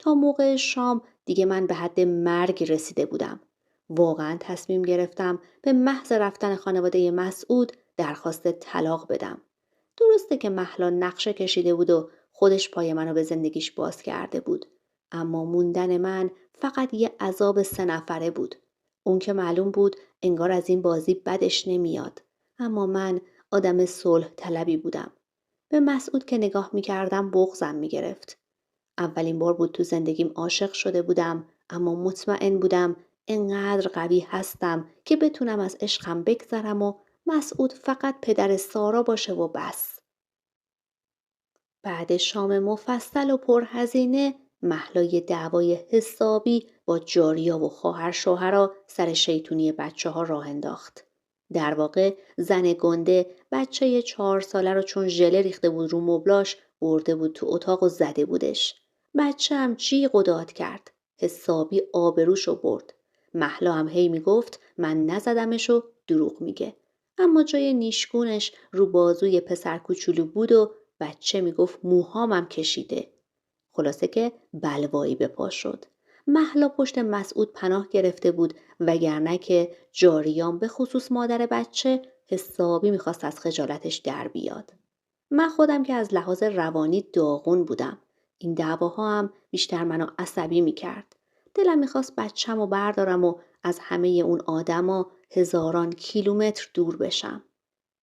تا موقع شام دیگه من به حد مرگ رسیده بودم. واقعا تصمیم گرفتم به محض رفتن خانواده مسعود درخواست طلاق بدم. درسته که مهلا نقشه کشیده بود و خودش پای منو به زندگیش باز کرده بود. اما موندن من فقط یه عذاب 3 نفره بود. اون که معلوم بود انگار از این بازی بدش نمیاد. اما من آدم صلح طلبی بودم. به مسعود که نگاه میکردم بغضم میگرفت. اولین بار بود تو زندگیم عاشق شده بودم، اما مطمئن بودم انقدر قوی هستم که بتونم از عشقم بگذرم و مسعود فقط پدر سارا باشه و بس. بعد شام مفصل و پرهزینه مهلا یه دعوای حسابی با جاریا و خواهر شوهرا سر شیطونی بچه ها راه انداخت. در واقع زن گنده بچه 4 ساله رو چون ژله ریخته بود رو مبلاش برده بود تو اتاق و زده بودش. بچه هم جیغ و داد کرد. حسابی آبروشو برد. مهلا هم هی میگفت من نزدمش و دروغ میگه. اما جای نیشگونش رو بازوی پسر کوچولو بود و بچه میگفت موهامم کشیده. خلاصه که بلوایی به پا شد. مهلا پشت مسعود پناه گرفته بود وگرنه که جاریام به خصوص مادر بچه حسابی میخواست از خجالتش در بیاد. من خودم که از لحاظ روانی داغون بودم. این دعواها هم بیشتر منو عصبی میکرد. دلم میخواست بچه‌مو بردارم و از همه اون آدما هزاران کیلومتر دور بشم.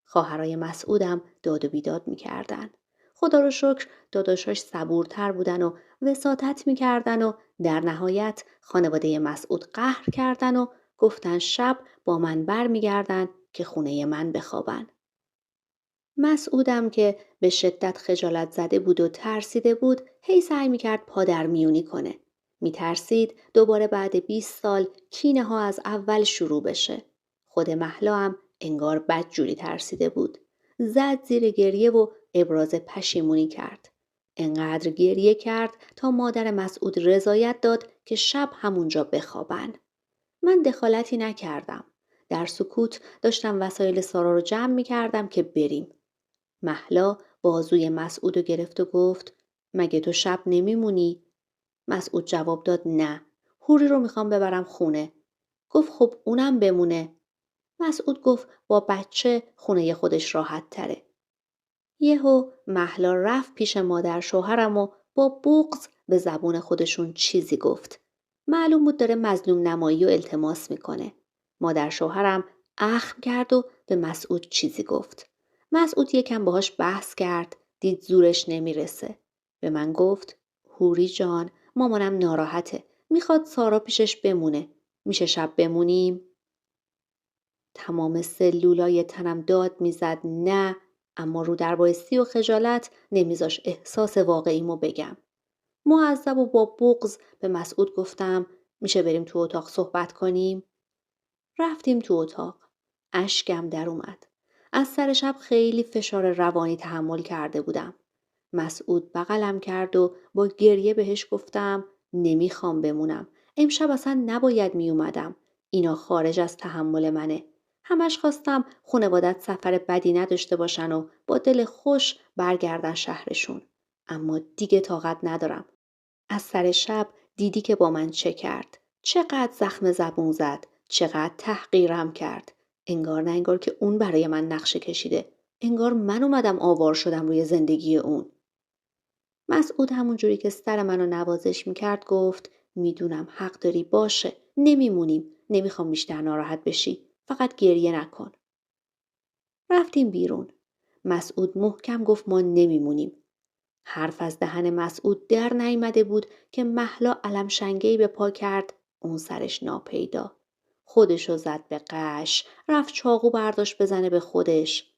خواهرای مسعودم داد و بیداد میکردن. خدا رو شکر داداشاش صبورتر بودن و وساطت میکردن و در نهایت خانواده مسعود قهر کردن و گفتن شب با من بر میگردن که خونه من بخوابن. مسعودم که به شدت خجالت زده بود و ترسیده بود هی سعی میکرد پادرمیونی کنه. میترسید دوباره بعد 20 سال کینه ها از اول شروع بشه. خود مهلا هم انگار بدجوری ترسیده بود. زد زیر گریه و ابراز پشیمونی کرد. انقدر گریه کرد تا مادر مسعود رضایت داد که شب همونجا بخوابن. من دخالتی نکردم. در سکوت داشتم وسایل سارا رو جمع میکردم که بریم. مهلا بازوی مسعود رو گرفت و گفت مگه تو شب نمیمونی؟ مسعود جواب داد نه. هوری رو میخوام ببرم خونه. گفت خب اونم بمونه. مسعود گفت با بچه خونه خودش راحت تره. یهو مهلا رفت پیش مادر شوهرم و با بغض به زبون خودشون چیزی گفت. معلوم بود داره مظلوم نمایی و التماس میکنه. مادر شوهرم اخم کرد و به مسعود چیزی گفت. مسعود یکم باهاش بحث کرد، دید زورش نمیرسه. به من گفت هوری جان مامانم ناراحته. میخواد سارا پیشش بمونه. میشه شب بمونیم؟ تمام سلولای تنم داد میزد نه، اما رو در بایستی و خجالت نمیذاش احساس واقعیمو بگم. معذب و با بغض به مسعود گفتم میشه بریم تو اتاق صحبت کنیم؟ رفتیم تو اتاق. اشکم در اومد. از سر شب خیلی فشار روانی تحمل کرده بودم. مسعود بغلم کرد و با گریه بهش گفتم نمیخوام بمونم. امشب اصلا نباید میومدم. اینا خارج از تحمل منه. همش خواستم خانوادت سفر بدی نداشته باشن و با دل خوش برگردن شهرشون. اما دیگه طاقت ندارم. از سر شب دیدی که با من چه کرد. چقدر زخم زبون زد. چقدر تحقیرم کرد. انگار نه انگار که اون برای من نقشه کشیده. انگار من اومدم آوار شدم روی زندگی اون. مسعود همون جوری که سر منو نوازش میکرد گفت میدونم حق داری باشه. نمیمونیم. نمیخوام بیشتر ناراحت بشی. فقط گریه نکن. رفتیم بیرون. مسعود محکم گفت ما نمیمونیم. حرف از دهن مسعود در نیامده بود که مهلا علم شنگه‌ای به پا کرد. اون سرش ناپیدا. خودشو زد به قش. رفت چاقو برداشت بزنه به خودش.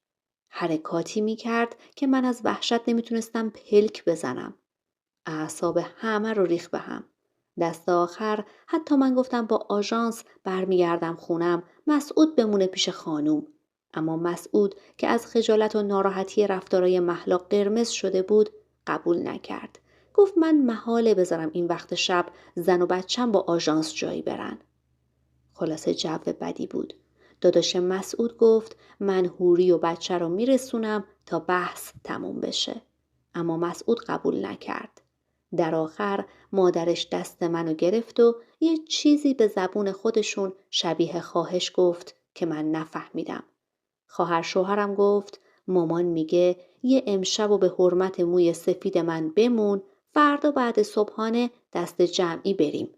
حرکاتی میکرد که من از وحشت نمیتونستم پلک بزنم. اعصاب همه رو ریخت به هم. دست آخر حتی من گفتم با آژانس برمیگردم خونم مسعود بمونه پیش خانوم. اما مسعود که از خجالت و ناراحتی رفتارای مهلا قرمز شده بود قبول نکرد. گفت من محاله بذارم این وقت شب زن و بچم با آژانس جایی برن. خلاصه جو بدی بود. داداش مسعود گفت من هوری و بچه رو میرسونم تا بحث تموم بشه. اما مسعود قبول نکرد. در آخر مادرش دست منو گرفت و یه چیزی به زبون خودشون شبیه خواهش گفت که من نفهمیدم. خواهر شوهرم گفت مامان میگه یه امشب و به حرمت موی سفید من بمون، فردا بعد صبحانه دست جمعی بریم.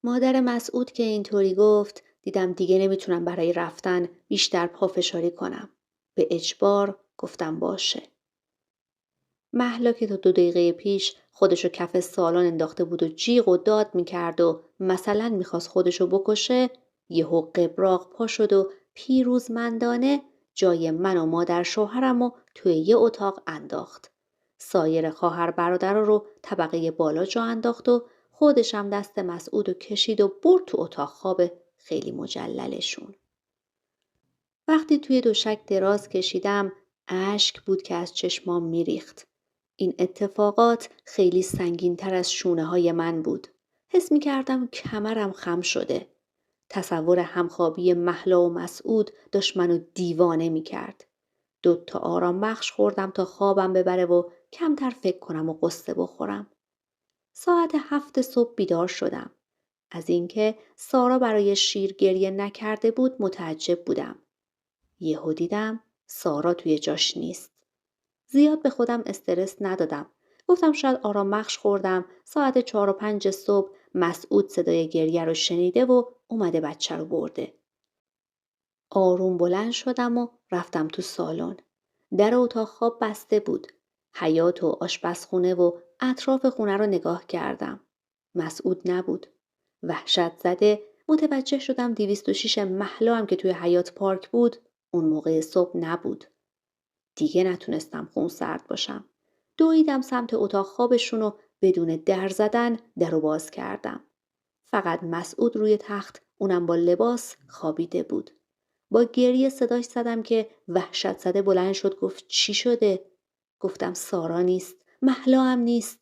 مادر مسعود که اینطوری گفت دیدم دیگه نمیتونم برای رفتن بیشتر پافشاری کنم. به اجبار گفتم باشه. مهلا که تا 2 دقیقه پیش خودشو کف سالن انداخته بود و جیغ و داد میکرد و مثلا میخواست خودشو بکشه، یهو قبراق پا شد و پیروزمندانه جای من و مادر شوهرم رو توی یه اتاق انداخت. سایر خواهر برادر رو طبقه بالا جا انداخت و خودشم دست مسعود رو کشید و برد تو اتاق خواب خیلی مجللشون. وقتی توی دوشک دراز کشیدم اشک بود که از چشمام میریخت. این اتفاقات خیلی سنگین‌تر از شونه‌های من بود. حس می‌کردم کمرم خم شده. تصور همخوابی مهلا و مسعود داشت منو دیوانه می‌کرد. 2 تا آرام بخش خوردم تا خوابم ببره و کمتر فکر کنم و قصه بخورم. ساعت 7 صبح بیدار شدم. از اینکه سارا برای شیر گریه نکرده بود متعجب بودم. یهو دیدم سارا توی جاش نیست. زیاد به خودم استرس ندادم. گفتم شاید آرام بخش خوردم. ساعت 4 و 5 صبح مسعود صدای گریه رو شنیده و اومده بچه رو برده. آروم بلند شدم و رفتم تو سالن. در اتاق خواب بسته بود. حیاط و آشپزخونه و اطراف خونه رو نگاه کردم. مسعود نبود. وحشت زده متوجه شدم 206 مهلا هم که توی حیاط پارک بود اون موقع صبح نبود. دیگه نتونستم خونسرد باشم. دویدم سمت اتاق خوابشون و بدون در زدن درو باز کردم. فقط مسعود روی تخت، اونم با لباس، خوابیده بود. با گریه صداش زدم که وحشت زده بلند شد گفت چی شده؟ گفتم سارا نیست، مهلا هم نیست.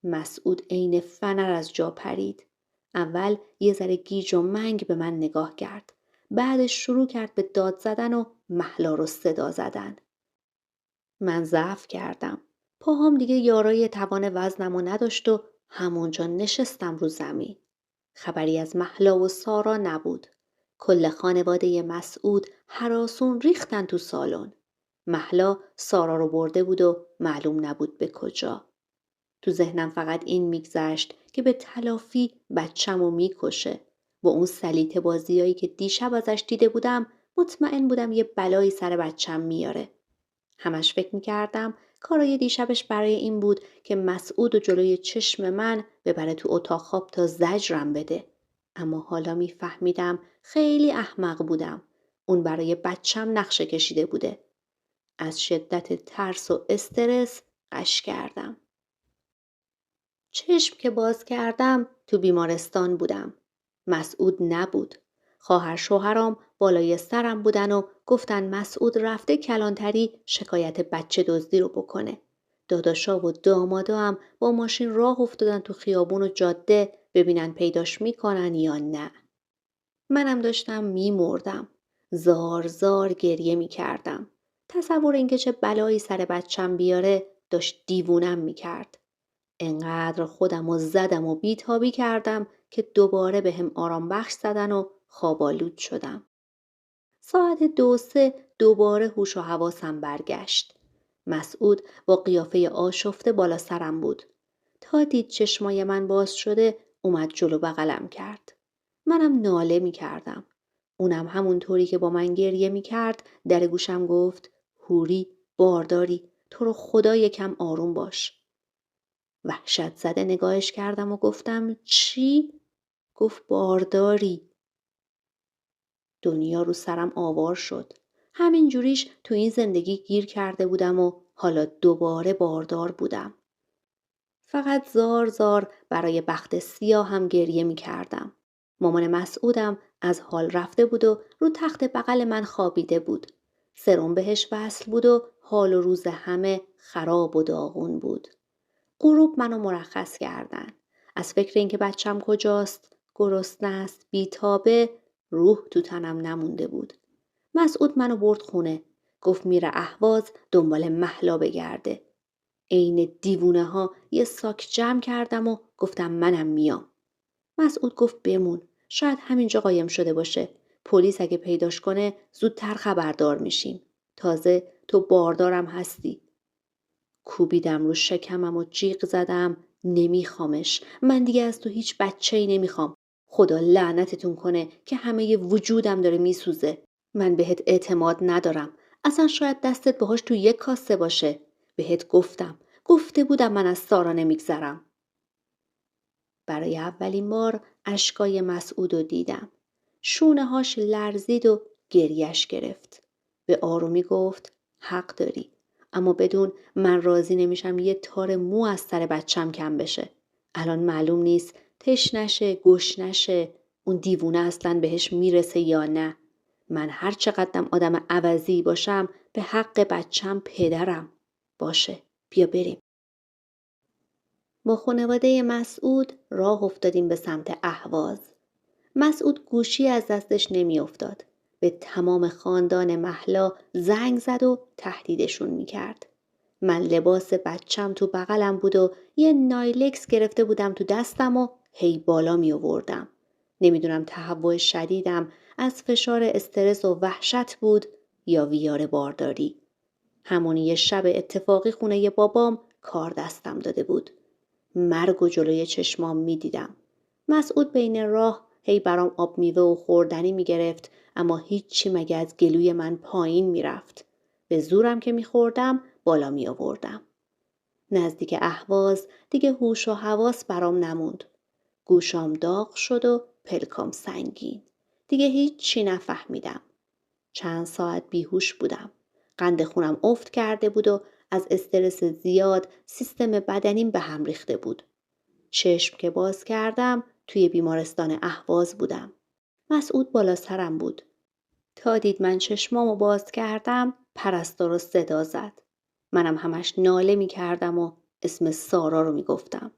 مسعود عین فنر از جا پرید. اول یه ذره گیج و منگ به من نگاه کرد. بعدش شروع کرد به داد زدن و مهلا رو صدا زدن. من ضعف کردم. پاهام دیگه یارای توان وزنمو نداشت و همونجا نشستم رو زمین. خبری از مهلا و سارا نبود. کل خانواده مسعود هراسون ریختن تو سالن. مهلا سارا رو برده بود و معلوم نبود به کجا. تو ذهنم فقط این میگذشت که به تلافی بچه‌مو میکشه. با اون سلیطه بازیایی که دیشب ازش دیده بودم مطمئن بودم یه بلایی سر بچه‌م میاره. همش فکر میکردم کارای دیشبش برای این بود که مسعود و جلوی چشم من ببره تو اتاق خواب تا زجرم بده. اما حالا میفهمیدم خیلی احمق بودم. اون برای بچم نقشه کشیده بوده. از شدت ترس و استرس غش کردم. چشم که باز کردم تو بیمارستان بودم. مسعود نبود. خواهر شوهرام بالای سرم بودن و گفتن مسعود رفته کلانتری شکایت بچه دزدی رو بکنه. داداشا و دامادا هم با ماشین راه افتادن تو خیابون و جاده ببینن پیداش میکنن یا نه. منم داشتم میمردم. زار زار گریه میکردم. تصور اینکه چه بلایی سر بچم بیاره داشت دیوونم میکرد. انقدر خودم و زدم و بیتابی کردم که دوباره به هم آرام بخش زدن و خوابالود شدم. ساعت 2-3 دوباره هوش و حواسم برگشت. مسعود با قیافه آشفته بالا سرم بود. تا دید چشمای من باز شده اومد جلو بغلم کرد. منم ناله می کردم. اونم همونطوری که با من گریه می کرد در گوشم گفت هوری بارداری تو رو خدا یکم آروم باش. وحشت زده نگاهش کردم و گفتم چی؟ گفت بارداری. دنیا رو سرم آوار شد. همین جوریش تو این زندگی گیر کرده بودم و حالا دوباره باردار بودم. فقط زار زار برای بخت سیاه هم گریه می کردم. مامان مسعودم از حال رفته بود و رو تخت بغل من خوابیده بود. سرم بهش وصل بود و حال و روز همه خراب و داغون بود. غروب منو مرخص کردن. از فکر اینکه بچم کجاست، گرسنه است، بیتابه، روح تو تنم نمونده بود. مسعود منو برد خونه. گفت میره اهواز دنبال مهلا بگرده. عین دیوونه ها یه ساک جمع کردم و گفتم منم میام. مسعود گفت بمون. شاید همینجا قایم شده باشه. پلیس اگه پیداش کنه زودتر خبردار میشیم. تازه تو باردارم هستی. کوبیدم رو شکمم و جیغ زدم نمیخوامش. من دیگه از تو هیچ بچه‌ای نمیخوام. خدا لعنتتون کنه که همه وجودم داره میسوزه. من بهت اعتماد ندارم. اصلا شاید دستت باهاش تو یک کاسه باشه. بهت گفته بودم من از سارا نمیگذرم. برای اولین بار اشکای مسعود رو دیدم. شونه‌هاش لرزید و گریش گرفت. به آرومی گفت حق داری. اما بدون من راضی نمیشم یه تار مو از سر بچم کم بشه. الان معلوم نیست تش نشه گوش نشه. اون دیوونه اصلا بهش میرسه یا نه. من هر چقدرم آدم عوضی باشم به حق بچم پدرم. باشه بیا بریم. با خانواده مسعود راه افتادیم به سمت اهواز. مسعود گوشی از دستش نمی افتاد. به تمام خاندان محلا زنگ زد و تهدیدشون می کرد. من لباس بچم تو بغلم بود و یه نایلکس گرفته بودم تو دستم و هی بالا می آوردم. نمیدونم تهوع شدیدم از فشار استرس و وحشت بود یا ویار بارداری. همون یه شب اتفاقی خونه بابام کار دستم داده بود. مرگ و جلوی چشمام می دیدم. مسعود بین راه هی برام آب میوه و خوردنی می گرفت اما هیچی مگه از گلوی من پایین می رفت. به زورم که می خوردم بالا می آوردم. نزدیک اهواز دیگه هوش و حواس برام نموند. گوشام داغ شد و پلکام سنگین. دیگه هیچی نفهمیدم. چند ساعت بیهوش بودم. قند خونم افت کرده بود و از استرس زیاد سیستم بدنیم به هم ریخته بود. چشم که باز کردم توی بیمارستان اهواز بودم. مسعود بالا سرم بود. تا دید من چشمامو باز کردم پرستار رو صدا زد. منم همش ناله می کردم و اسم سارا رو می گفتم.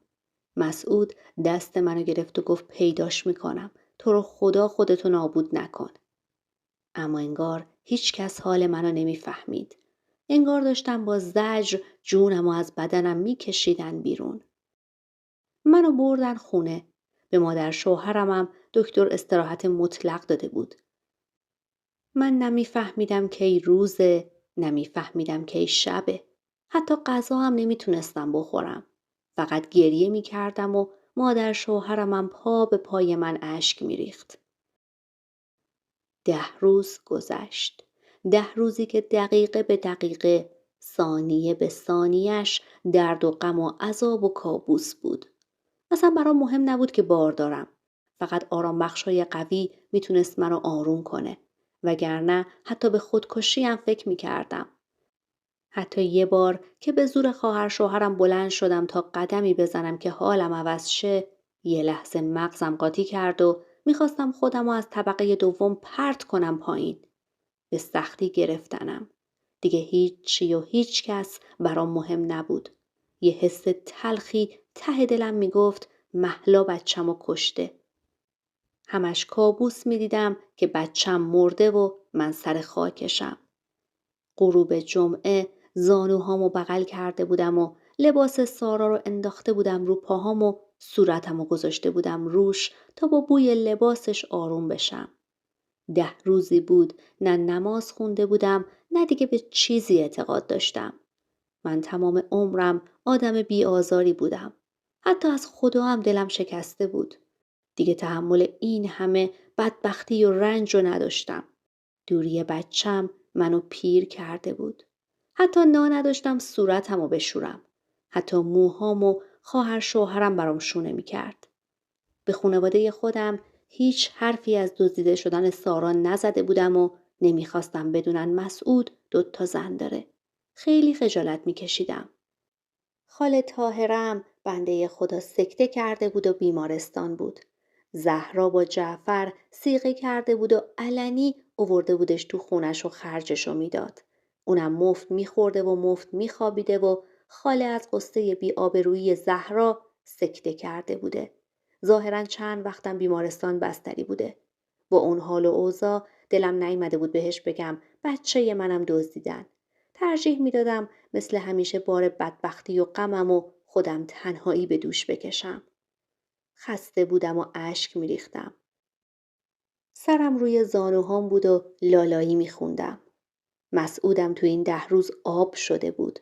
مسعود دست منو گرفت و گفت پیداش میکنم. تو رو خدا خودتو نابود نکن. اما انگار هیچ کس حال منو نمیفهمید. انگار داشتم با زجر جونمو از بدنم میکشیدن بیرون. منو بردن خونه. به مادر شوهرمم دکتر استراحت مطلق داده بود. من نمیفهمیدم کی روزه، نمیفهمیدم کی شبه. حتی غذا هم نمیتونستم بخورم. فقط گریه میکردم و مادر شوهرمم پا به پای من اشک میریخت. 10 روز گذشت. 10 روزی که دقیقه به دقیقه، ثانیه به ثانیه‌اش درد و غم و عذاب و کابوس بود. اصلا برام مهم نبود که بار دارم. فقط آرام بخشای قوی میتونست منو آروم کنه. وگرنه حتی به خودکشی هم فکر میکردم. حتی یه بار که به زور خواهر شوهرم بلند شدم تا قدمی بزنم که حالم عوض شه، یه لحظه مغزم قاطی کرد و میخواستم خودمو از طبقه دوم پرت کنم پایین. به سختی گرفتنم. دیگه هیچی و هیچ کس برام مهم نبود. یه حس تلخی ته دلم میگفت مهلا بچه‌مو کشته. همش کابوس میدیدم که بچم مرده و من سر خاکشم. غروب جمعه زانوهامو بغل کرده بودم و لباس سارا رو انداخته بودم رو پاهام و صورتمو گذاشته بودم روش تا با بوی لباسش آروم بشم. 10 روزی بود نه نماز خونده بودم نه دیگه به چیزی اعتقاد داشتم. من تمام عمرم آدم بی آزاری بودم. حتی از خدا هم دلم شکسته بود. دیگه تحمل این همه بدبختی و رنج رو نداشتم. دوری بچم منو پیر کرده بود. حتی نداشتم صورتمو بشورم. حتی موهامو خواهر شوهرم برام شونه می کرد. به خانواده خودم هیچ حرفی از دزدیده شدن سارا نزده بودم و نمیخواستم بدونن مسعود 2 زن داره. خیلی خجالت میکشیدم. خاله طاهرم بنده خدا سکته کرده بود و بیمارستان بود. زهرا با جعفر صیغه کرده بود و علنی آورده بودش تو خونش و خرجشو میداد. اونم مفت میخورده و مفت میخوابیده و خاله از قصه بی‌آبرویی زهرا سکته کرده بوده. ظاهراً چند وقتم بیمارستان بستری بوده. با اون حال و اوضاع دلم نیامده بود بهش بگم بچه منم دزدیدن. ترجیح میدادم مثل همیشه بار بدبختی و غمم و خودم تنهایی به دوش بکشم. خسته بودم و اشک میریختم. سرم روی زانوهام بود و لالایی میخوندم. مسعودم تو این 10 روز آب شده بود.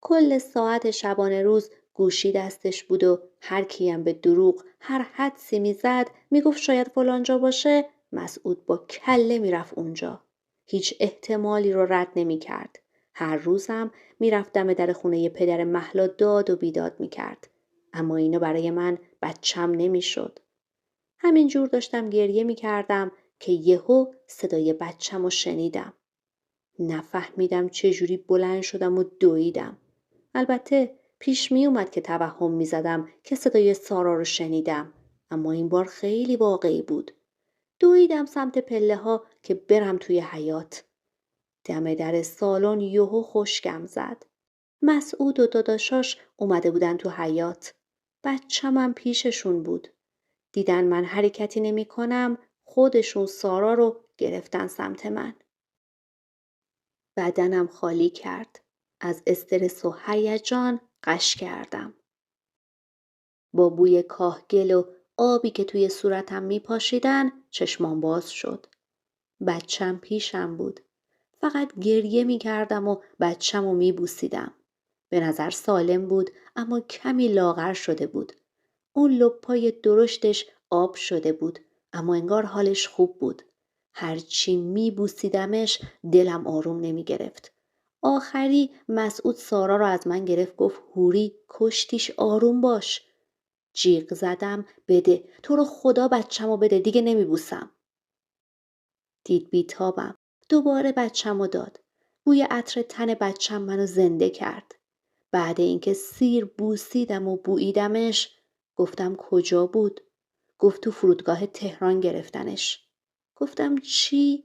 کل ساعت شبانه روز گوشی دستش بود و هر کیم به دروغ هر حدسی میزد میگفت شاید فلانجا باشه، مسعود با کله میرفت اونجا. هیچ احتمالی رو رد نمیکرد. هر روزم میرفتم در خونه پدر مهلا داد و بیداد میکرد. اما اینو برای من بچم نمیشد. همینجور داشتم گریه میکردم که یهو صدای بچم رو شنیدم. نفهمیدم چجوری بلند شدم و دویدم. البته پیش می اومد که توهم می زدم که صدای سارا رو شنیدم، اما این بار خیلی واقعی بود. دویدم سمت پله ها که برم توی حیاط. دم در سالن یهو خشکم زد. مسعود و داداشاش اومده بودن تو حیاط. بچه‌م پیششون بود. دیدن من حرکتی نمی کنم، خودشون سارا رو گرفتن سمت من. بدنم خالی کرد. از استرس و هیجان غش کردم. با بوی کاهگل و آبی که توی صورتم میپاشیدن چشمام باز شد. بچم پیشم بود. فقط گریه میکردم و بچم رو میبوسیدم. به نظر سالم بود اما کمی لاغر شده بود. اون لپای درشتش آب شده بود اما انگار حالش خوب بود. هرچی میبوسیدمش دلم آروم نمیگرفت. آخری مسعود سارا را از من گرفت گفت هوری کشتیش، آروم باش. جیغ زدم بده، تو رو خدا بچه‌مو بده، دیگه نمیبوسم. دید بیتابم. دوباره بچه‌مو داد. بوی عطر تن بچم منو زنده کرد. بعد اینکه سیر بوسیدم و بوییدمش گفتم کجا بود؟ گفت تو فرودگاه تهران گرفتنش. گفتم چی؟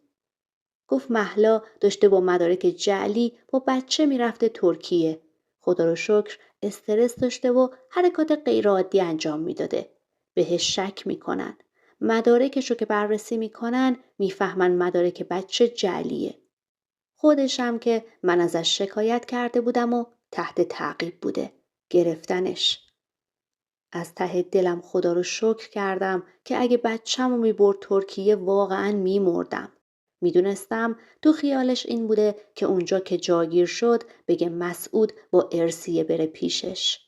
گفت مهلا داشته با مدارک جعلی با بچه میرفته ترکیه. خدا رو شکر استرس داشته و حرکات غیرعادی انجام میداده. بهش شک میکنن. مدارکشو که بررسی میکنن میفهمن مدارک بچه جعلیه. خودشم که من ازش شکایت کرده بودم و تحت تعقیب بوده. گرفتنش. از ته دلم خدا رو شکر کردم که اگه بچه‌مو میبرد ترکیه واقعاً میمردم. میدونستم تو خیالش این بوده که اونجا که جاگیر شد بگه مسعود با ارسیه بره پیشش.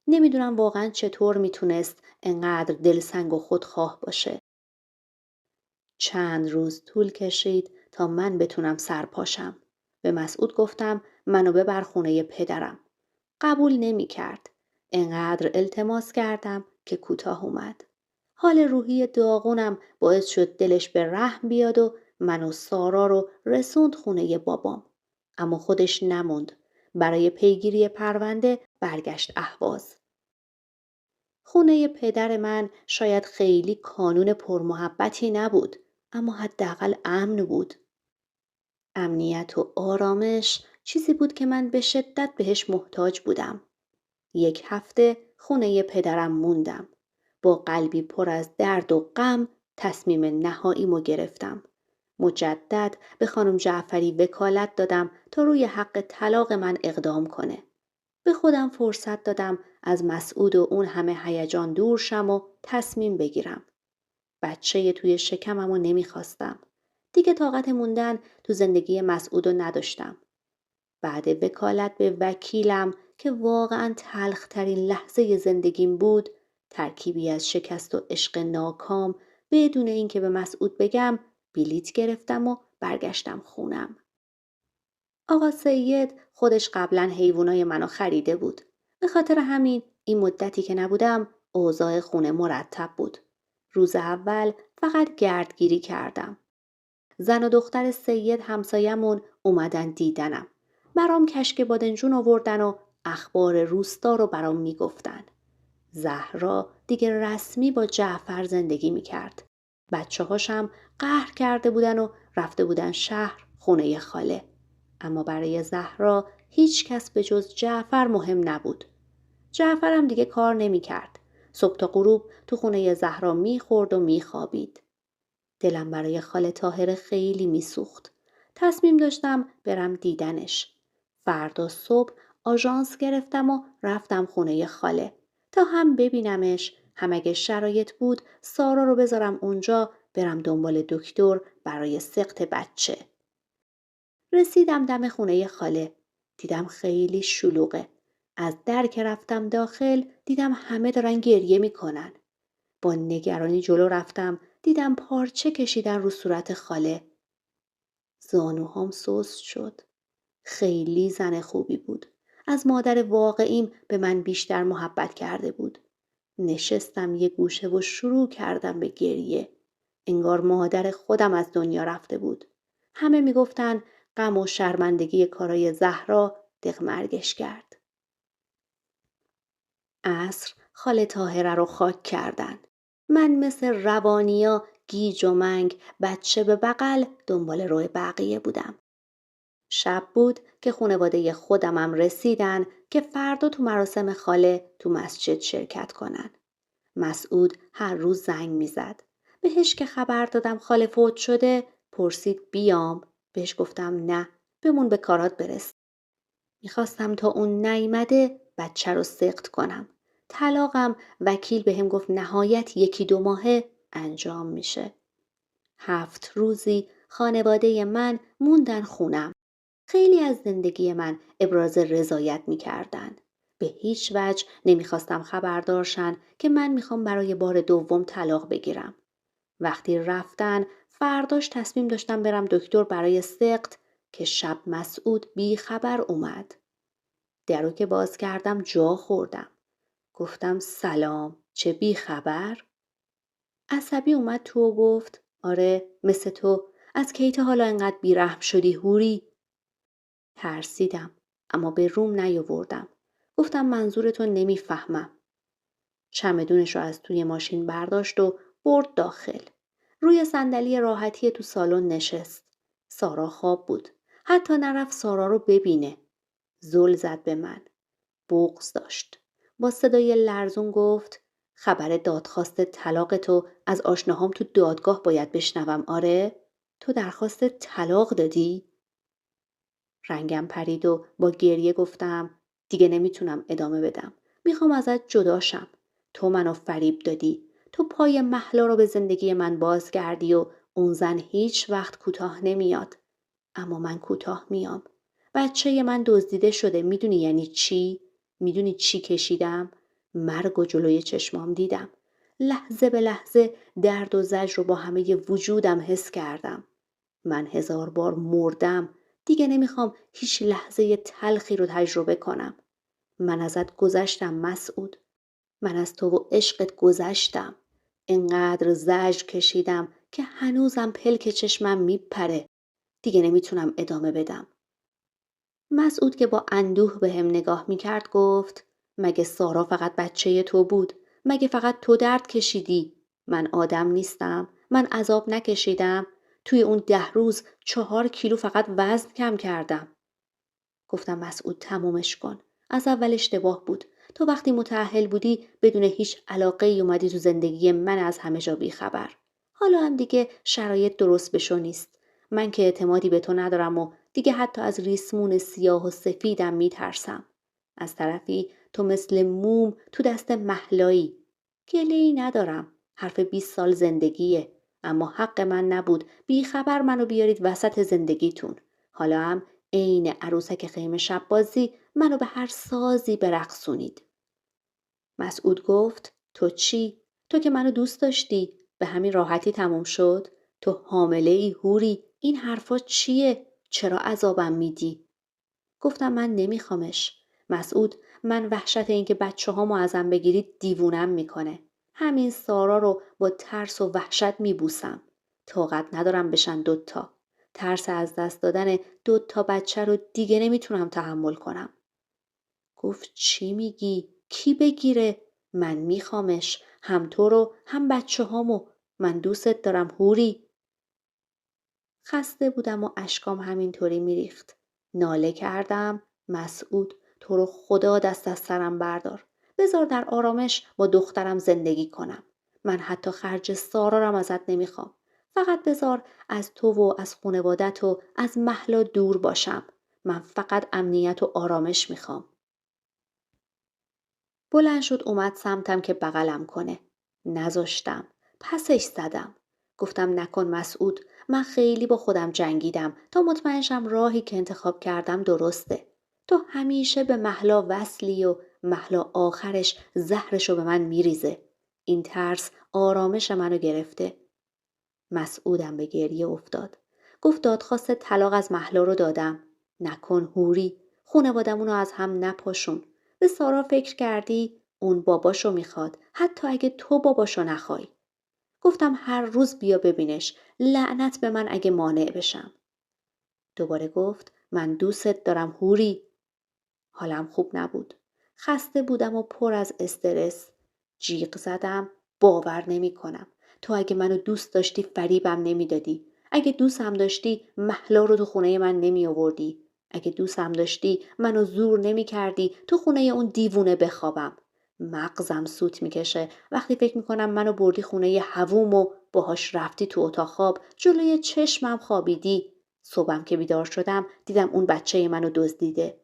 نمیدونم واقعاً چطور میتونست انقدر دلسنگ و خودخواه باشه. چند روز طول کشید تا من بتونم سرپاشم. به مسعود گفتم منو ببر خونه پدرم. قبول نمی کرد. انقدر التماس کردم که کوتاه اومد. حال روحی داغونم باعث شد دلش به رحم بیاد و من و سارا رو رسوند خونه بابام. اما خودش نموند. برای پیگیری پرونده برگشت اهواز. خونه پدر من شاید خیلی کانون پرمحبتی نبود، اما حداقل امن بود. امنیت و آرامش چیزی بود که من به شدت بهش محتاج بودم. 1 هفته خونه پدرم موندم. با قلبی پر از درد و غم تصمیم نهاییمو گرفتم. مجدد به خانم جعفری وکالت دادم تا روی حق طلاق من اقدام کنه. به خودم فرصت دادم از مسعود و اون همه هیجان دور شم و تصمیم بگیرم. بچه توی شکممو نمیخواستم. دیگه طاقت موندن تو زندگی مسعودو نداشتم. بعد وکالت به وکیلم که واقعاً تلخ‌ترین لحظه زندگیم بود، ترکیبی از شکست و عشق ناکام، بدون اینکه به مسعود بگم بلیت گرفتم و برگشتم خونم. آقا سید خودش قبلا حیوانای منو خریده بود. به خاطر همین این مدتی که نبودم اوضاع خونه مرتب بود. روز اول فقط گردگیری کردم. زن و دختر سید همسایمون اومدن دیدنم. برام کشک بادنجون آوردن و اخبار روستا رو برام میگفتن. زهرا دیگه رسمی با جعفر زندگی میکرد. بچه هاشم قهر کرده بودن و رفته بودن شهر خونه خاله. اما برای زهرا هیچ کس به جز جعفر مهم نبود. جعفرم دیگه کار نمیکرد. صبح تا غروب تو خونه زهرا میخورد و میخوابید. دلم برای خاله طاهره خیلی میسوخت. تصمیم داشتم برم دیدنش. فردا صبح آژانس گرفتم و رفتم خونه خاله تا هم ببینمش، هم اگه شرایط بود سارا رو بذارم اونجا برم دنبال دکتر برای سقط بچه. رسیدم دم خونه خاله. دیدم خیلی شلوغه. از در که رفتم داخل دیدم همه دارن گریه میکنن. با نگرانی جلو رفتم، دیدم پارچه کشیدن رو صورت خاله. زانوهام سست شد. خیلی زن خوبی بود. از مادر واقعیم به من بیشتر محبت کرده بود. نشستم یه گوشه و شروع کردم به گریه. انگار مادر خودم از دنیا رفته بود. همه میگفتن غم و شرمندگی کارای زهرا دغمرگش کرد. عصر خاله طاهره رو خاک کردن. من مثل روانیا گیج و منگ بچه به بغل دنبال روی بقیه بودم. شب بود که خانواده خودمم رسیدن که فردا تو مراسم خاله تو مسجد شرکت کنن. مسعود هر روز زنگ میزد. بهش که خبر دادم خاله فوت شده پرسید بیام. بهش گفتم نه، بمون به کارات برس. میخواستم تا اون نیامده بچه رو سقط کنم. طلاقم وکیل بهم گفت نهایت 1-2 ماهه انجام میشه. 7 روزی خانواده من موندن خونم. خیلی از زندگی من ابراز رضایت میکردن. به هیچ وجه نمیخواستم خبردارشن که من میخوام برای بار دوم طلاق بگیرم. وقتی رفتن فرداش تصمیم داشتم برم دکتر برای سقط که شب مسعود بی خبر اومد. درو که باز کردم جا خوردم. گفتم سلام، چه بی خبر؟ عصبی اومد تو و گفت آره مثل تو، از کی تا حالا انقدر بیرحم شدی هوری؟ ترسیدم اما به روم نیاوردم. گفتم منظورتو نمیفهمم. چمدونش رو از توی ماشین برداشت و برد داخل. روی صندلی راحتی تو سالن نشست. سارا خواب بود. حتی نرفت سارا رو ببینه. زل زد به من. بغض داشت. با صدای لرزون گفت خبر دادخواست طلاق تو از آشناهام تو دادگاه باید بشنوم آره؟ تو درخواست طلاق دادی؟ رنگم پرید و با گریه گفتم دیگه نمیتونم ادامه بدم. میخوام ازت جداشم. تو منو فریب دادی. تو پای مهلا رو به زندگی من باز کردی و اون زن هیچ وقت کوتاه نمیاد. اما من کوتاه میام. بچه من دزدیده شده. میدونی یعنی چی؟ میدونی چی کشیدم؟ مرگ و جلوی چشمام دیدم. لحظه به لحظه درد و زجر رو با همه وجودم حس کردم. من 1000 بار مردم. دیگه نمیخوام هیچ لحظه تلخی رو تجربه کنم. من ازت گذشتم مسعود. من از تو و عشقت گذشتم. انقدر زجر کشیدم که هنوزم پلک چشمم میپره. دیگه نمیتونم ادامه بدم. مسعود که با اندوه به هم نگاه میکرد گفت مگه سارا فقط بچه تو بود؟ مگه فقط تو درد کشیدی؟ من آدم نیستم؟ من عذاب نکشیدم؟ توی اون 10 روز 4 کیلو فقط وزن کم کردم. گفتم مسعود تمومش کن. از اول اشتباه بود. تو وقتی متأهل بودی بدون هیچ علاقه ای اومدی تو زندگی من از همه جا بی خبر. حالا هم دیگه شرایط درست بشو نیست. من که اعتمادی به تو ندارم و دیگه حتی از ریسمون سیاه و سفیدم میترسم. از طرفی تو مثل موم تو دست محلایی. گله‌ای ندارم. حرف 20 سال زندگیه. اما حق من نبود بی خبر منو بیارید وسط زندگیتون. حالا هم عین عروسک خیمه شب بازی منو به هر سازی برقصونید. مسعود گفت تو چی؟ تو که منو دوست داشتی. به همین راحتی تموم شد. تو حامله ای هوری. این حرفا چیه؟ چرا عذابم میدی؟ گفتم من نمیخوامش. مسعود من وحشت این که بچه هامو ازم بگیرید دیوونم میکنه. همین سارا رو با ترس و وحشت میبوسم. طاقت ندارم بشن 2 تا. ترس از دست دادن 2 تا بچه رو دیگه نمیتونم تحمل کنم. گفت چی میگی؟ کی بگیره؟ من میخوامش. هم تو رو هم بچه هامو. من دوستت دارم هوری. خسته بودم و اشکام همینطوری میریخت. ناله کردم مسعود تو رو خدا دست از سرم بردار. بذار در آرامش با دخترم زندگی کنم. من حتی خرج سارا رم ازت نمیخوام. فقط بذار از تو و از خانوادت و از محلا دور باشم. من فقط امنیت و آرامش میخوام. بلند شد اومد سمتم که بغلم کنه. نذاشتم. پسش زدم. گفتم نکن مسعود. من خیلی با خودم جنگیدم تا مطمئن شم راهی که انتخاب کردم درسته. تو همیشه به مهلا وصلی و مهلا آخرش زهرشو به من میریزه. این ترس آرامش منو گرفته. مسعودم به گریه افتاد. گفت دادخواست طلاق از مهلا رو دادم. نکن هوری. خونوادمونو از هم نپاشون. به سارا فکر کردی؟ اون باباشو میخواد. حتی اگه تو باباشو نخوای. گفتم هر روز بیا ببینش. لعنت به من اگه مانع بشم. دوباره گفت من دوست دارم هوری. حالم خوب نبود. خسته بودم و پر از استرس. جیغ زدم. باور نمی کنم. تو اگه منو دوست داشتی فریبم نمیدادی. اگه دوستم داشتی مهلا رو تو خونه من نمی آوردی. اگه دوستم داشتی منو زور نمی کردی تو خونه اون دیوونه بخوابم. مغزم سوت میکشه وقتی فکر میکنم منو بردی خونه هووم و باهاش رفتی تو اتاق خواب جلوی چشمم خوابیدی. صبحم که بیدار شدم دیدم اون بچه منو دزدیده.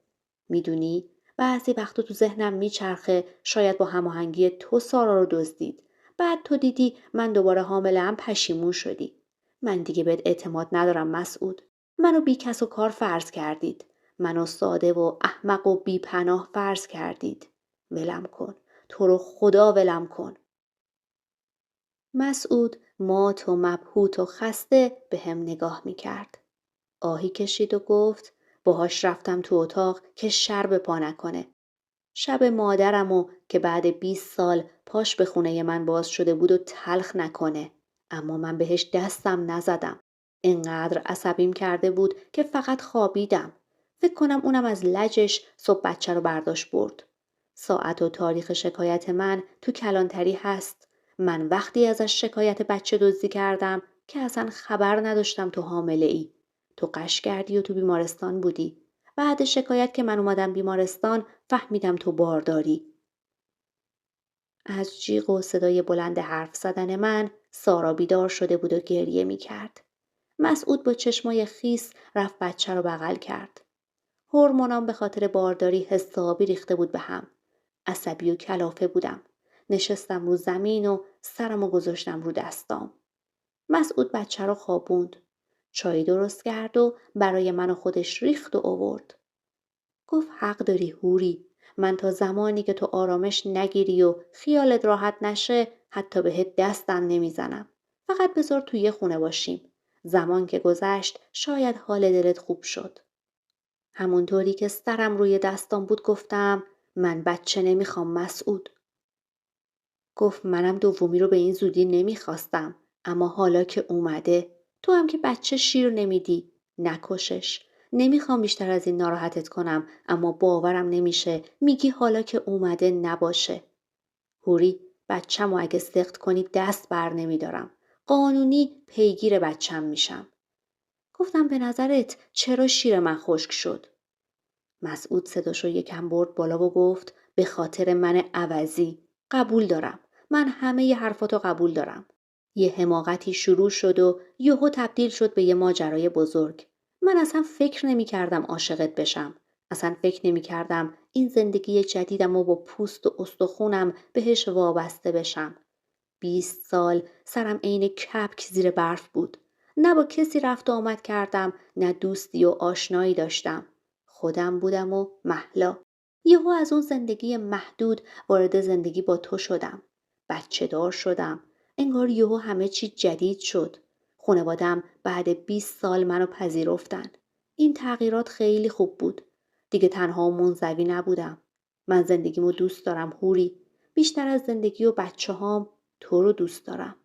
میدونی؟ بعضی وقتا تو ذهنم میچرخه شاید با هماهنگی تو سارا رو دزدید. بعد تو دیدی من دوباره حامله‌ام پشیمون شدی. من دیگه بهت اعتماد ندارم مسعود. منو بی کس و کار فرض کردید. منو ساده و احمق و بی پناه فرض کردید. ولم کن. تو رو خدا ولم کن. مسعود مات و مبهوت و خسته به هم نگاه میکرد. آهی کشید و گفت باهاش رفتم تو اتاق که شر به پا نکنه. شب مادرمو که بعد 20 سال پاش به خونه من باز شده بود و تلخ نکنه. اما من بهش دستم نزدم. اینقدر عصبیم کرده بود که فقط خوابیدم. فکر کنم اونم از لجش صبح بچه رو برداشت برد. ساعت و تاریخ شکایت من تو کلانتری هست. من وقتی ازش شکایت بچه دزدی کردم که اصلا خبر نداشتم تو حامله ای. تو قش کردی و تو بیمارستان بودی. بعد شکایت که من اومدم بیمارستان فهمیدم تو بارداری. از جیغ و صدای بلند حرف زدن من سارا بیدار شده بود و گریه می کرد. مسعود با چشمای خیس رفت بچه رو بغل کرد. هورمونام به خاطر بارداری حسابی ریخته بود به هم. عصبی و کلافه بودم. نشستم رو زمین و سرمو گذاشتم رو دستام. مسعود بچه رو خوابوند. چای درست کرد و برای من و خودش ریخت و آورد. گفت حق داری هوری. من تا زمانی که تو آرامش نگیری و خیالت راحت نشه حتی بهت دستم نمیزنم. فقط بذار توی یه خونه باشیم. زمان که گذشت شاید حال دلت خوب شد. همونطوری که سرم روی دستام بود گفتم من بچه نمیخوام مسعود. گفت منم دومی رو به این زودی نمیخواستم. اما حالا که اومده تو هم که بچه شیر نمیدی. نکشش. نمیخوام بیشتر از این ناراحتت کنم اما باورم نمیشه میگی حالا که اومده نباشه. هوری بچه‌مو اگه سخت کنی دست بر نمیدارم. قانونی پیگیر بچم میشم. گفتم به نظرت چرا شیر من خشک شد؟ مسعود صداشو یکم برد بالا و گفت به خاطر من عوضی. قبول دارم. من همه ی حرفاتو قبول دارم. یه حماقتی شروع شد و یهو تبدیل شد به یه ماجرای بزرگ. من اصلا فکر نمی کردم عاشقت بشم. اصلا فکر نمی کردم این زندگی جدیدم و با پوست و استخونم بهش وابسته بشم. 20 سال سرم عین کپک زیر برف بود. نه با کسی رفت و آمد کردم نه دوستی و آشنایی داشتم. خودم بودم و مهلا. یهو از اون زندگی محدود وارد زندگی با تو شدم. بچه دار شدم. انگار یهو همه چی جدید شد. خانواده‌ام بعد 20 سال منو پذیرفتن. این تغییرات خیلی خوب بود. دیگه تنها و منزوی نبودم. من زندگیمو دوست دارم هوری. بیشتر از زندگی و بچه‌هام تو رو دوست دارم.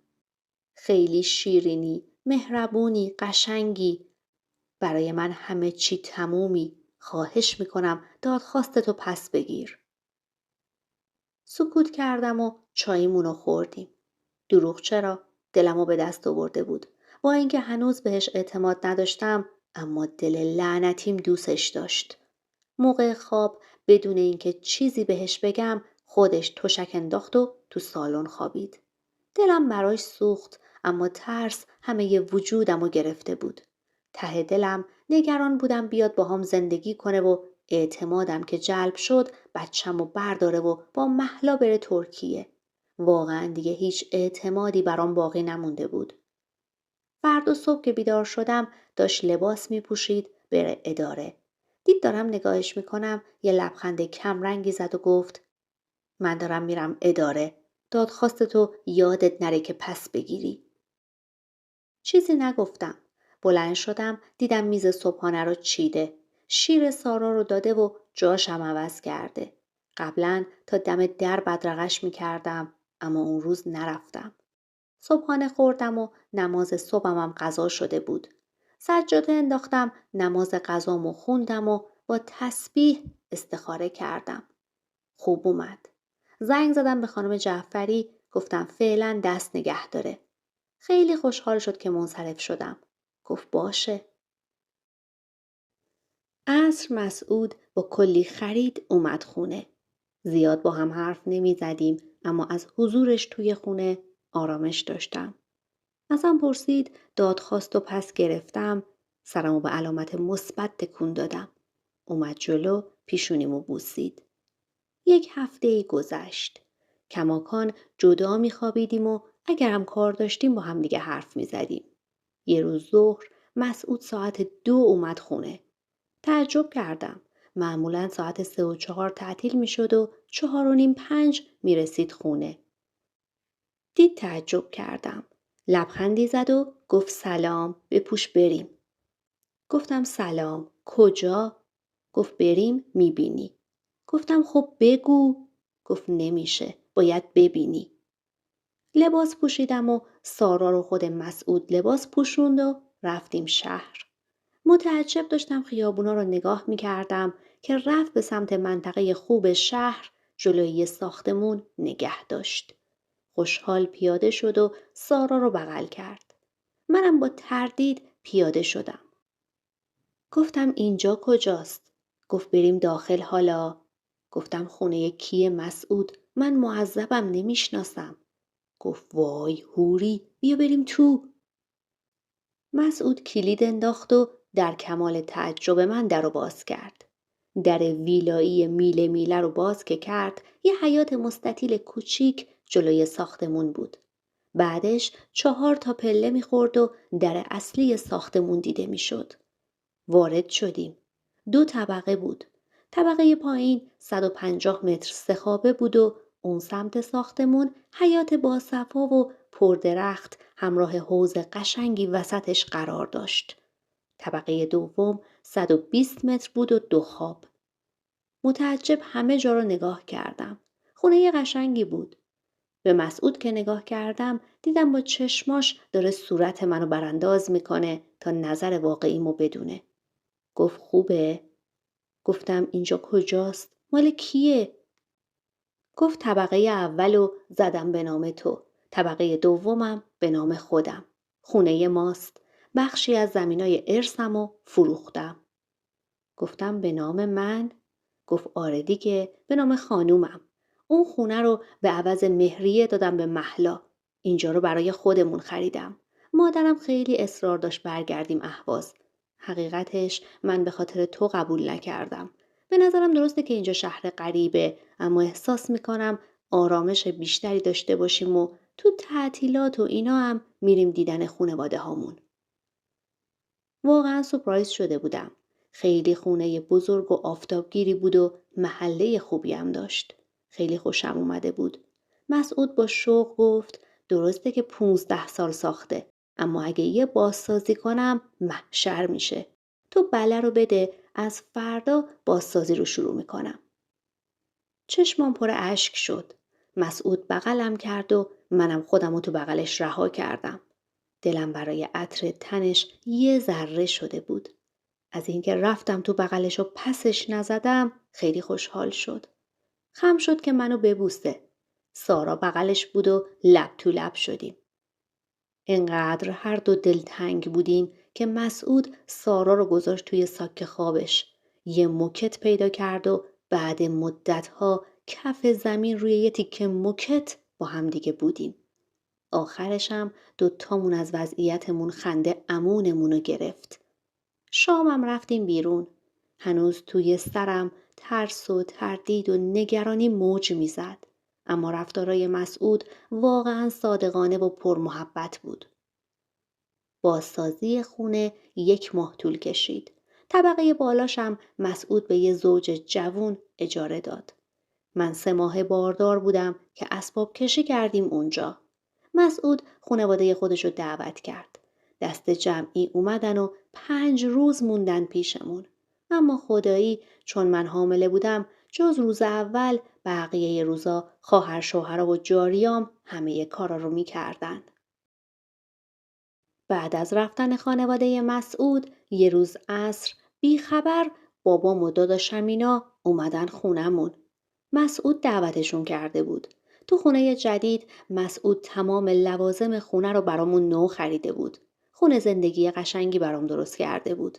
خیلی شیرینی، مهربونی، قشنگی. برای من همه چی تمومی. خواهش میکنم دادخواستتو پس بگیر. سکوت کردم و چاییمونو خوردیم. دروغ چرا؟ دلمو به دست آورده بود. با اینکه هنوز بهش اعتماد نداشتم اما دل لعنتیم دوستش داشت. موقع خواب بدون اینکه چیزی بهش بگم خودش تشک انداخت و تو سالن خوابید. دلم براش سوخت اما ترس همه ی وجودمو گرفته بود. ته دلم نگران بودم بیاد با هم زندگی کنه و اعتمادم که جلب شد بچه‌مو برداره و با مهلا بره ترکیه. واقعا دیگه هیچ اعتمادی برام باقی نمونده بود. فردا صبح که بیدار شدم داشت لباس می پوشید بره اداره. دید دارم نگاهش میکنم یه لبخند کمرنگی زد و گفت من دارم میرم اداره. دادخواست تو یادت نره که پس بگیری. چیزی نگفتم. بلند شدم دیدم میز صبحانه رو چیده. شیر سارا رو داده و جاشم عوض کرده. قبلا تا دم در بدرقش میکردم اما اون روز نرفتم. صبحانه خوردم و نماز صبحم هم قضا شده بود. سجاده انداختم نماز قضامو خوندم و با تسبیح استخاره کردم. خوب اومد. زنگ زدم به خانم جعفری گفتم فعلا دست نگه داره. خیلی خوشحال شد که منصرف شدم. گفت باشه. عصر مسعود با کلی خرید اومد خونه. زیاد با هم حرف نمی زدیم اما از حضورش توی خونه آرامش داشتم. ازم پرسید دادخواست و پس گرفتم. سرمو به علامت مثبت تکون دادم. اومد جلو پیشونیمو بوسید. 1 هفته گذشت. کماکان جدا میخوابیدیم و اگر هم کار داشتیم با هم دیگه حرف میزدیم. یه روز ظهر مسعود ساعت 2 اومد خونه. تعجب کردم. معمولا ساعت 3 و 4 تعطیل میشد و 4 و نیم 5 میرسید خونه. دید تعجب کردم. لبخندی زد و گفت سلام بپوش بریم. گفتم سلام کجا؟ گفت بریم میبینی. گفتم خب بگو. گفت نمیشه باید ببینی. لباس پوشیدم و سارا رو خود مسعود لباس پوشوند و رفتیم شهر. متعجب داشتم خیابونا رو نگاه میکردم که رفت به سمت منطقه خوب شهر جلوی یه ساختمون نگه داشت. خوشحال پیاده شد و سارا رو بغل کرد. منم با تردید پیاده شدم. گفتم اینجا کجاست؟ گفت بریم داخل حالا. گفتم خونه کیه مسعود؟ من معذبم نمیشناسم. گفت وای هوری بیا بریم تو. مسعود کلید انداخت و در کمال تعجب من در رو باز کرد. در ویلایی میله میله رو باز که کرد یه حیاط مستطیل کوچیک جلوی ساختمون بود. بعدش 4 تا پله میخورد و در اصلی ساختمون دیده میشد. وارد شدیم. 2 طبقه بود. طبقه پایین 150 متر سه‌خوابه بود و اون سمت ساختمون حیاط باصفا و پردرخت همراه حوض قشنگی وسطش قرار داشت. طبقه دوم 120 متر بود و 2 خواب. متعجب همه جا رو نگاه کردم. خونه قشنگی بود. به مسعود که نگاه کردم دیدم با چشماش داره صورت منو برانداز میکنه تا نظر واقعیمو بدونه. گفت خوبه؟ گفتم اینجا کجاست؟ مال کیه؟ گفت طبقه اولو زدم به نام تو. طبقه دومم به نام خودم. خونه ماست. بخشی از زمینای ارثمو فروختم. گفتم به نام من؟ گفت آره دیگه به نام خانومم. اون خونه رو به عوض مهریه دادم به مهلا. اینجا رو برای خودمون خریدم. مادرم خیلی اصرار داشت برگردیم اهواز. حقیقتش من به خاطر تو قبول نکردم. به نظرم درسته که اینجا شهر غریبه اما احساس میکنم آرامش بیشتری داشته باشیم و تو تعطیلات و اینا هم میریم دیدن خونواده هامون. واقعا سورپرایز شده بودم. خیلی خونه بزرگ و آفتابگیری بود و محله خوبی هم داشت. خیلی خوشم اومده بود. مسعود با شوق گفت درسته که 15 سال ساخته اما اگه یه بازسازی کنم محشر میشه. تو بله رو بده از فردا بازسازی رو شروع میکنم. چشمام پر اشک شد. مسعود بغلم کرد و منم خودم رو تو بغلش رها کردم. دلم برای عطر تنش یه ذره شده بود. از اینکه رفتم تو بغلش و پسش نزدم خیلی خوشحال شد. خم شد که منو ببوسه. سارا بغلش بود و لب تو لب شدیم. انقدر هر دو دلتنگ بودیم که مسعود سارا رو گذاشت توی ساک خوابش. یه موکت پیدا کرد و بعد مدتها کف زمین روی یه تیکه موکت با هم دیگه بودیم. آخرش هم 2 تامون از وضعیتمون خنده امونمون رو گرفت. شامم رفتیم بیرون. هنوز توی سرم ترس و تردید و نگرانی موج میزد. اما رفتارای مسعود واقعا صادقانه و پرمحبت بود. بازسازی خونه 1 ماه طول کشید. طبقه بالاشم مسعود به یه زوج جوون اجاره داد. من 3 ماه باردار بودم که اسباب کشی کردیم اونجا. مسعود خانواده خودشو دعوت کرد. دست جمعی اومدن و 5 روز موندن پیشمون. اما خدایی چون من حامله بودم جز روز اول بقیه روزا خواهر شوهر و جاریام همه کارا رو میکردن. بعد از رفتن خانواده مسعود یه روز عصر بی خبر بابام و داداشم اینا اومدن خونمون. مسعود دعوتشون کرده بود. تو خونه جدید مسعود تمام لوازم خونه رو برامون نو خریده بود. خونه زندگی قشنگی برام درست کرده بود.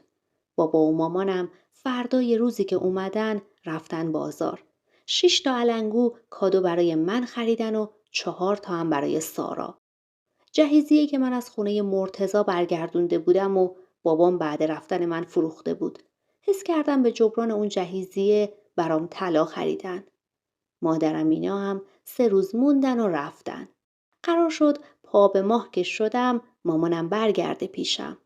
بابا و مامانم فردای روزی که اومدن رفتن بازار. 6 تا علنگو کادو برای من خریدن و 4 تا هم برای سارا. جهیزیه‌ای که من از خونه مرتضی برگردونده بودم و بابام بعد رفتن من فروخته بود. حس کردم به جبران اون جهیزیه برام طلا خریدن. مادرم اینا هم 3 روز موندن و رفتن. قرار شد پا به ماه که شدم مامانم برگرده پیشم.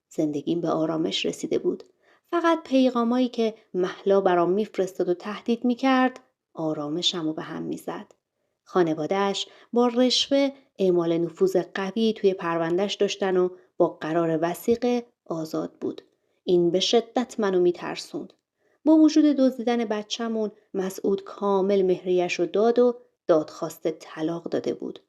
زندگیم به آرامش رسیده بود. فقط پیغامایی که مهلا برام میفرستاد و تهدید میکرد آرامشم رو به هم میزد. خانواده‌اش با رشوه اعمال نفوذ قوی توی پروندهش داشتن و با قرار وثیقه آزاد بود. این به شدت منو میترسوند. با وجود دزدیدن بچه‌مون مسعود کامل مهریش رو داد و دادخواست طلاق داده بود.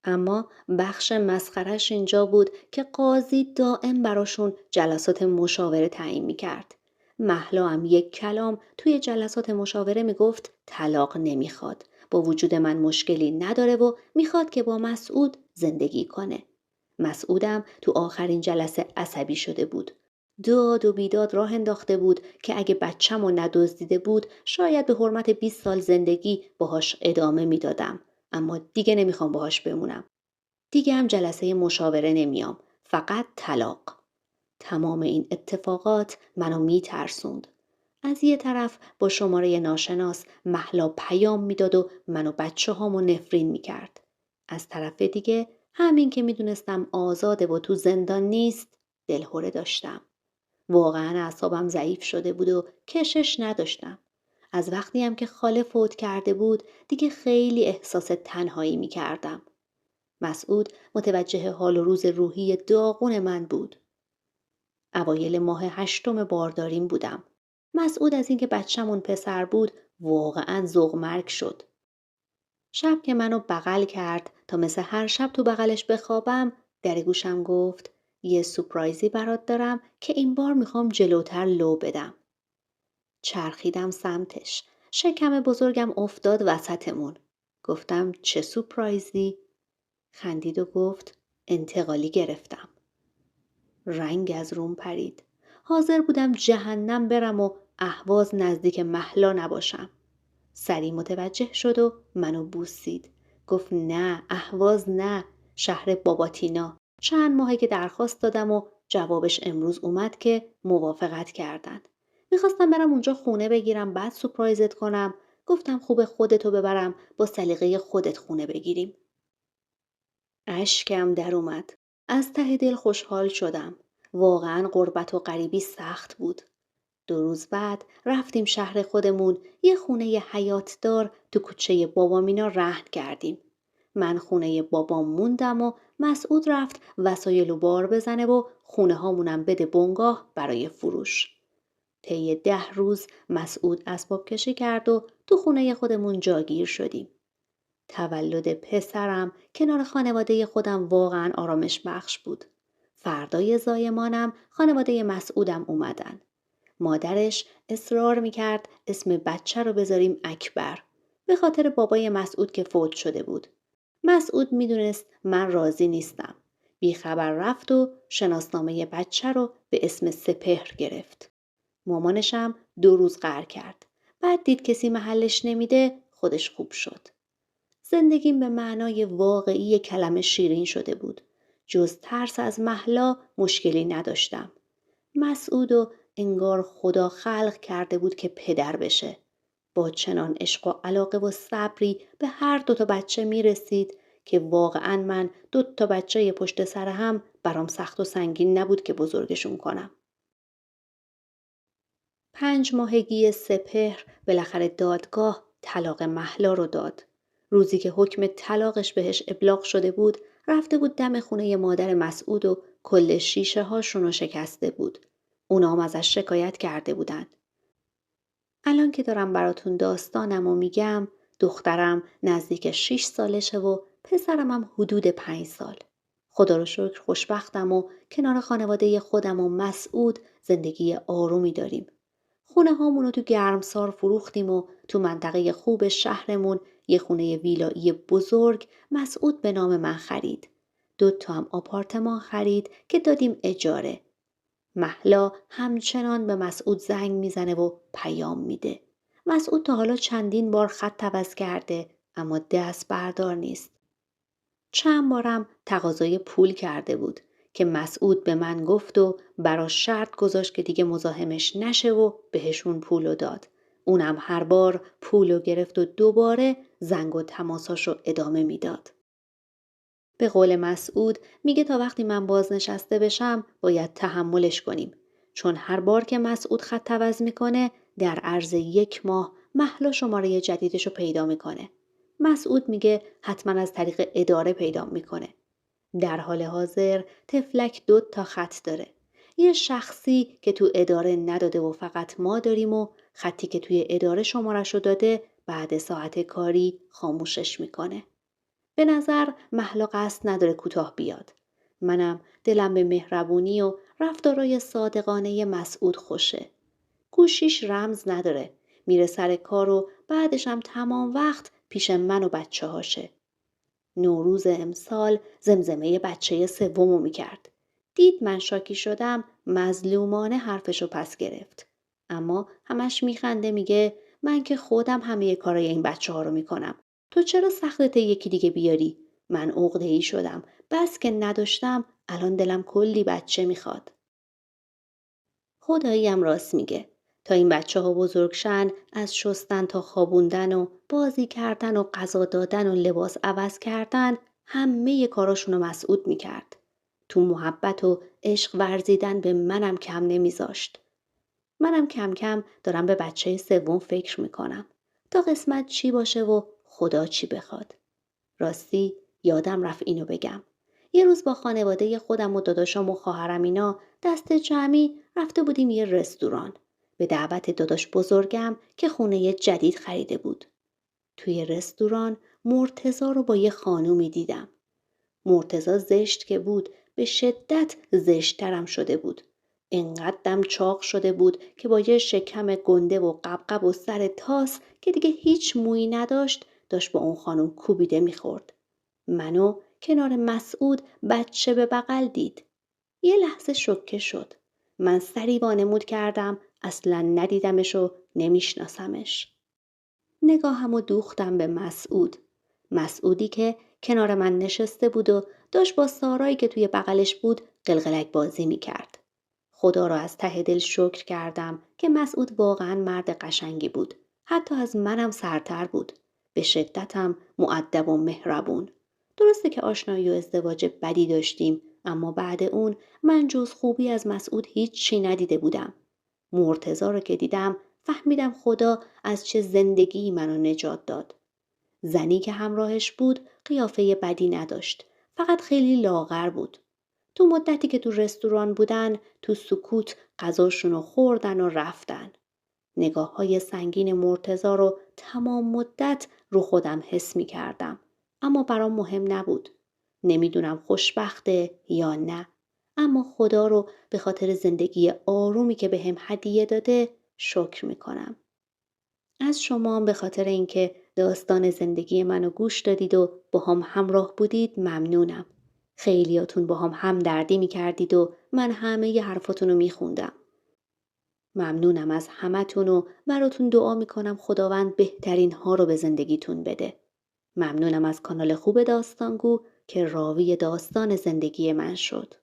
اما بخش مسخرش اینجا بود که قاضی دائم براشون جلسات مشاوره تعیین میکرد. مهلا هم 1 کلام توی جلسات مشاوره میگفت طلاق نمیخواد. با وجود من مشکلی نداره و میخواد که با مسعود زندگی کنه. مسعودم تو آخرین جلسه عصبی شده بود. داد و بیداد راه انداخته بود که اگه بچه‌مو ندزدیده بود شاید به حرمت 20 سال زندگی باهاش ادامه میدادم. اما دیگه نمیخوام باهاش بمونم. دیگه هم جلسه مشاوره نمیام. فقط طلاق. تمام این اتفاقات منو میترسوند. از یه طرف با شماره ناشناس مهلا پیام میداد و منو بچه هامو نفرین میکرد. از طرف دیگه همین که میدونستم آزاده و تو زندان نیست دلهوره داشتم. واقعا اعصابم ضعیف شده بود و کشش نداشتم. از وقتی هم که خاله فوت کرده بود دیگه خیلی احساس تنهایی میکردم. مسعود متوجه حال و روز روحی داغون من بود. اوایل ماه 8 بارداریم بودم. مسعود از اینکه بچه‌مون پسر بود واقعا ذوق مرگ شد. شب که منو بغل کرد تا مثل هر شب تو بغلش بخوابم در گوشم گفت یه سورپرایزی برات دارم که این بار میخوام جلوتر لو بدم. چرخیدم سمتش. شکم بزرگم افتاد وسطمون. گفتم چه سورپرایزی؟ خندید و گفت انتقالی گرفتم. رنگ از روم پرید. حاضر بودم جهنم برم و اهواز نزدیک مهلا نباشم. سری متوجه شد و منو بوسید. گفت نه اهواز نه، شهر باباتینا. چند ماهه که درخواست دادم و جوابش امروز اومد که موافقت کردن. میخواستم برم اونجا خونه بگیرم بعد سورپرایزت کنم. گفتم خوبه خودتو ببرم با سلیقه خودت خونه بگیریم. اشکم در اومد. از ته دل خوشحال شدم. واقعا غربت و غریبی سخت بود. 2 روز بعد رفتیم شهر خودمون یه خونه حیاتدار تو کوچه بابامینا رهن کردیم. من خونه بابام موندم و مسعود رفت وسایل و بار بزنه و خونه هامونم بده بنگاه برای فروش. طی 10 روز مسعود اسباب کشی کرد و تو خونه خودمون جاگیر شدیم. تولد پسرم کنار خانواده خودم واقعا آرامش بخش بود. فردای زایمانم خانواده مسعودم اومدن. مادرش اصرار میکرد اسم بچه رو بذاریم اکبر. به خاطر بابای مسعود که فوت شده بود. مسعود میدونست من راضی نیستم. بیخبر رفت و شناسنامه بچه رو به اسم سپهر گرفت. مامانشم 2 روز قهر کرد. بعد دید کسی محلش نمیده خودش خوب شد. زندگیم به معنای واقعی کلمه شیرین شده بود. جز ترس از مهلا مشکلی نداشتم. مسعودو انگار خدا خلق کرده بود که پدر بشه. با چنان عشق و علاقه و صبری به هر دوتا بچه میرسید که واقعا من دوتا بچه پشت سر هم برام سخت و سنگین نبود که بزرگشون کنم. 5 ماهگی سپهر بالاخره دادگاه طلاق مهلا رو داد. روزی که حکم طلاقش بهش ابلاغ شده بود، رفته بود دم خونه مادر مسعود و کل شیشه هاشون رو شکسته بود. اونا هم ازش شکایت کرده بودن. الان که دارم براتون داستانم و میگم، دخترم نزدیک 6 سالشه و پسرم هم حدود 5 سال. خدا رو شکر خوشبختم و کنار خانواده خودم و مسعود زندگی آرومی داریم. خونه هامون رو تو گرمسار فروختیم و تو منطقه خوب شهرمون یه خونه ویلایی بزرگ مسعود به نام من خرید. 2 تا هم آپارتمان خرید که دادیم اجاره. مهلا همچنان به مسعود زنگ میزنه و پیام میده. مسعود تا حالا چندین بار خط عوض کرده اما دست بردار نیست. چند بارم تقاضای پول کرده بود که مسعود به من گفت و براش شرط گذاشت که دیگه مزاحمش نشه و بهشون پولو داد. اونم هر بار پولو گرفت و دوباره زنگ و تماساشو ادامه میداد. به قول مسعود میگه تا وقتی من بازنشسته بشم باید تحملش کنیم. چون هر بار که مسعود خط عوض میکنه در عرض 1 ماه مهلا شماره جدیدشو پیدا میکنه. مسعود میگه حتما از طریق اداره پیدا میکنه. در حال حاضر تفلک 2 تا خط داره. یه شخصی که تو اداره نداده و فقط ما داریم و خطی که توی اداره شمارشو داده بعد ساعت کاری خاموشش میکنه. به نظر مهلا قصد نداره کوتاه بیاد. منم دلم به مهربونی و رفتارای صادقانه مسعود خوشه. گوشیش رمز نداره. میره سر کار و بعدش هم تمام وقت پیش من و بچه هاشه. نوروز امسال زمزمه بچه 3 میکرد. دید من شاکی شدم مظلومانه حرفشو پس گرفت. اما همش میخنده میگه من که خودم همه کارای این بچه ها رو میکنم. تو چرا سختت یکی دیگه بیاری؟ من عقده‌ای شدم. بس که نداشتم الان دلم کلی بچه میخواد. خداییم راست میگه. تا این بچه ها بزرگ شن از شستن تا خوابوندن و بازی کردن و غذا دادن و لباس عوض کردن همه کاراشونو مسعود میکرد. تو محبت و عشق ورزیدن به منم کم نمیذاشت. منم کم کم دارم به بچه 3 فکر میکنم. تا قسمت چی باشه و خدا چی بخواد. راستی یادم رفت اینو بگم. یه روز با خانواده خودم و داداشام و خواهرم اینا دست جمعی رفته بودیم یه رستوران. به دعوت داداش بزرگم که خونه جدید خریده بود. توی رستوران مرتضی رو با یه خانومی دیدم. مرتضی زشت که بود به شدت زشت‌ترم شده بود. انقدرم چاق شده بود که با یه شکم گنده و قبقب و سر تاس که دیگه هیچ مویی نداشت داشت با اون خانم کوبیده میخورد. منو کنار مسعود بچه به بغل دید. یه لحظه شوکه شد. من سری وانمود کردم اصلا ندیدمش و نمیشناسمش. نگاهمو دوختم به مسعود. مسعودی که کنار من نشسته بود و داشت با سارایی که توی بغلش بود قلقلک بازی میکرد. خدا را از ته دل شکر کردم که مسعود واقعا مرد قشنگی بود. حتی از منم سرتر بود. به شدتم مؤدب و مهربون. درسته که آشنایی و ازدواج بدی داشتیم اما بعد اون من جز خوبی از مسعود هیچی ندیده بودم. مرتضی رو که دیدم فهمیدم خدا از چه زندگی منو نجات داد. زنی که همراهش بود قیافه بدی نداشت. فقط خیلی لاغر بود. تو مدتی که تو رستوران بودن تو سکوت غذاشونو خوردن و رفتن. نگاه‌های سنگین مرتضی رو تمام مدت رو خودم حس می کردم. اما برام مهم نبود. نمیدونم خوشبخته یا نه. اما خدا رو به خاطر زندگی آرومی که بهم هدیه داده شکر میکنم. از شما هم به خاطر اینکه داستان زندگی منو گوش دادید و با هم همراه بودید ممنونم. خیلیاتون با هم دردی میکردید و من همه ی حرفاتون رو میخوندم. ممنونم از همتون و براتون دعا میکنم خداوند بهترین ها رو به زندگیتون بده. ممنونم از کانال خوب داستانگو که راوی داستان زندگی من شد.